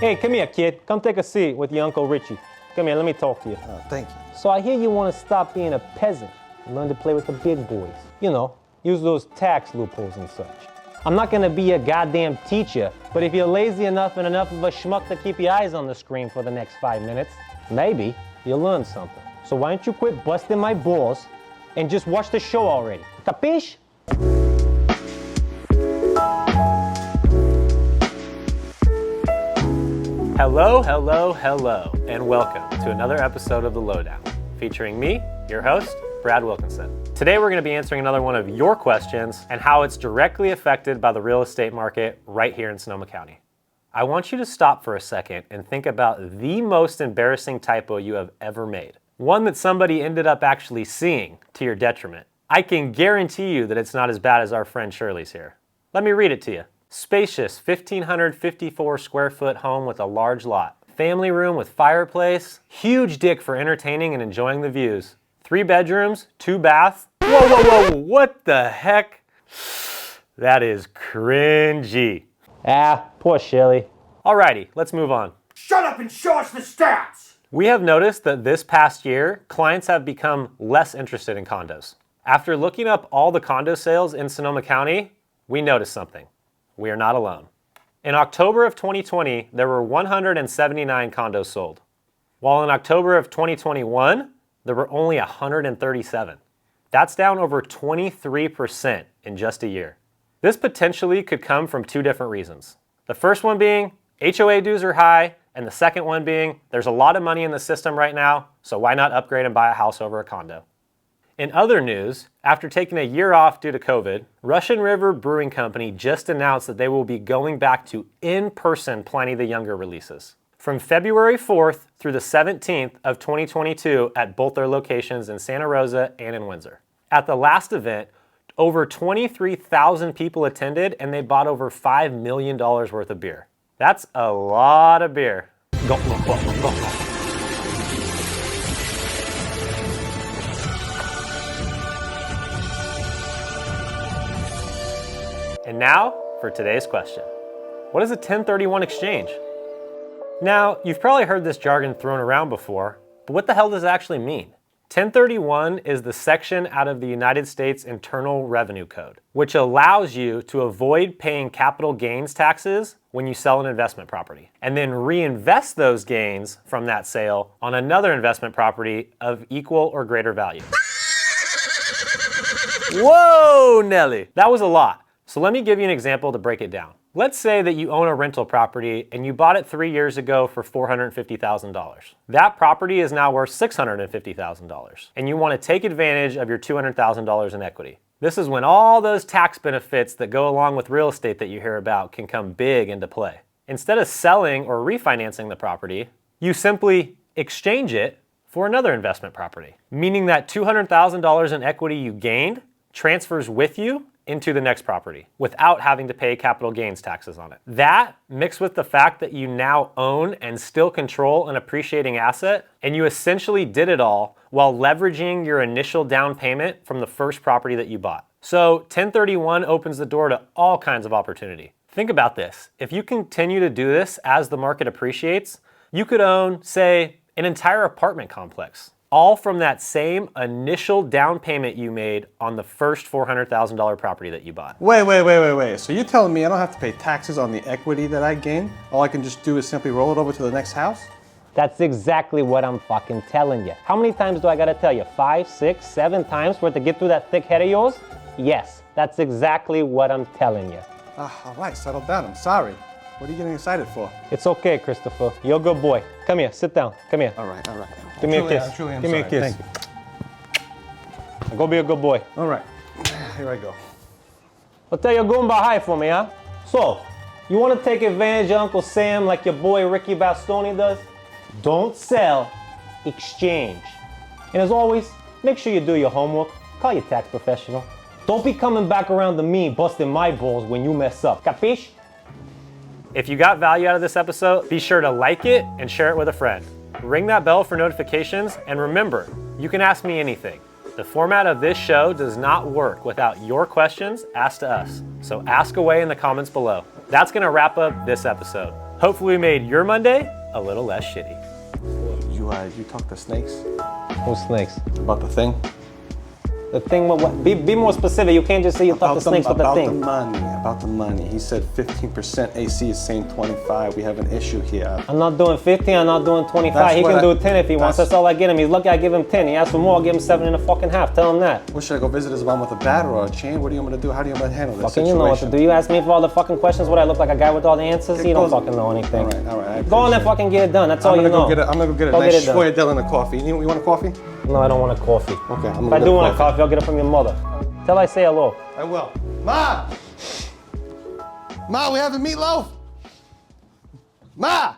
Hey, come here, kid. Come take a seat with your Uncle Richie. Come here, let me talk to you. Oh, thank you. So I hear you want to stop being a peasant and learn to play with the big boys. You know, use those tax loopholes and such. I'm not gonna be a goddamn teacher, but if you're lazy enough and enough of a schmuck to keep your eyes on the screen for the next 5 minutes, maybe you'll learn something. So why don't you quit busting my balls and just watch the show already? Capiche? Hello, and welcome to another episode of The Lowdown, featuring me, your host, Brad Wilkinson. Today we're going to be answering another one of your questions and how it's directly affected by the real estate market right here in Sonoma County. I want you to stop for a second and think about the most embarrassing typo you have ever made. One that somebody ended up actually seeing to your detriment. I can guarantee you that it's not as bad as our friend Shirley's here. Let me read it to you. Spacious 1,554 square foot home with a large lot. Family room with fireplace. Huge dick for entertaining and enjoying the views. 3 bedrooms, 2 baths. Whoa, what the heck? That is cringy. Poor Shirley. Alrighty, let's move on. Shut up and show us the stats! We have noticed that this past year, clients have become less interested in condos. After looking up all the condo sales in Sonoma County, we noticed something. We are not alone. In October of 2020, there were 179 condos sold, while in October of 2021, there were only 137. That's down over 23% in just a year. This potentially could come from 2 different reasons. The first one being HOA dues are high, and the second one being there's a lot of money in the system right now, so why not upgrade and buy a house over a condo? In other news, after taking a year off due to COVID, Russian River Brewing Company just announced that they will be going back to in-person Pliny the Younger releases. From February 4th through the 17th of 2022 at both their locations in Santa Rosa and in Windsor. At the last event, over 23,000 people attended and they bought over $5 million worth of beer. That's a lot of beer. Go. And now for today's question. What is a 1031 exchange? Now, you've probably heard this jargon thrown around before, but what the hell does it actually mean? 1031 is the section out of the United States Internal Revenue Code, which allows you to avoid paying capital gains taxes when you sell an investment property, and then reinvest those gains from that sale on another investment property of equal or greater value. Whoa, Nelly, that was a lot. So let me give you an example to break it down. Let's say that you own a rental property and you bought it 3 years ago for $450,000. That property is now worth $650,000, and you want to take advantage of your $200,000 in equity. This is when all those tax benefits that go along with real estate that you hear about can come big into play. Instead of selling or refinancing the property, you simply exchange it for another investment property, meaning that $200,000 in equity you gained transfers with you into the next property without having to pay capital gains taxes on it. That, mixed with the fact that you now own and still control an appreciating asset, and you essentially did it all while leveraging your initial down payment from the first property that you bought. So 1031 opens the door to all kinds of opportunity. Think about this. If you continue to do this as the market appreciates, you could own, say, an entire apartment complex, all from that same initial down payment you made on the first $400,000 property that you bought. Wait. So you're telling me I don't have to pay taxes on the equity that I gained? All I can just do is simply roll it over to the next house? That's exactly what I'm fucking telling you. How many times do I gotta tell you? 5, 6, 7 times for it to get through that thick head of yours? Yes, that's exactly what I'm telling you. All right, settle down. I'm sorry. What are you getting excited for? It's okay, Christopher. You're a good boy. Come here, sit down. Come here. All right. Give me a kiss. I truly am Give me a sorry. kiss. Thank you. Now go be a good boy. All right, here I go. Well, tell your Goomba hi for me, huh? So, you want to take advantage of Uncle Sam like your boy Ricky Bastoni does? Don't sell, exchange. And as always, make sure you do your homework. Call your tax professional. Don't be coming back around to me busting my balls when you mess up. Capiche? If you got value out of this episode, be sure to like it and share it with a friend. Ring that bell for notifications, and remember, you can ask me anything. The format of this show does not work without your questions asked to us, so ask away in the comments below. That's gonna wrap up this episode. Hopefully we made your Monday a little less shitty. You talk to snakes Who's snakes? about the thing? The thing, what? Be more specific. You can't just say you talk to snakes with the thing. About the money. He said 15%. AC is saying 25. We have an issue here. I'm not doing 50, I'm not doing 25. That's He what can I- do 10 if he wants. that's- That's all I get him. He's lucky I give him 10. He asks for more, I'll give him 7 and a fucking half. Tell him that. What, should I go visit his mom with a bat or a chain? What do you want me to do? How do you want me to handle this Fucking, situation? you know what to do. You ask me for all the fucking questions, what I look like a guy with all the answers? You don't Go- fucking know anything. All right. I Go on appreciate and it. fucking get it done. That's all I'm you gonna know. go get it. I'm gonna go get a Go get nice it done. Schwerdel and a coffee. You want a coffee? No, I don't want a coffee. Okay, I'm If gonna I get do a want a coffee, I'll get it from your mother. Tell her I say hello. I will. Ma! Ma, we having meatloaf? Ma!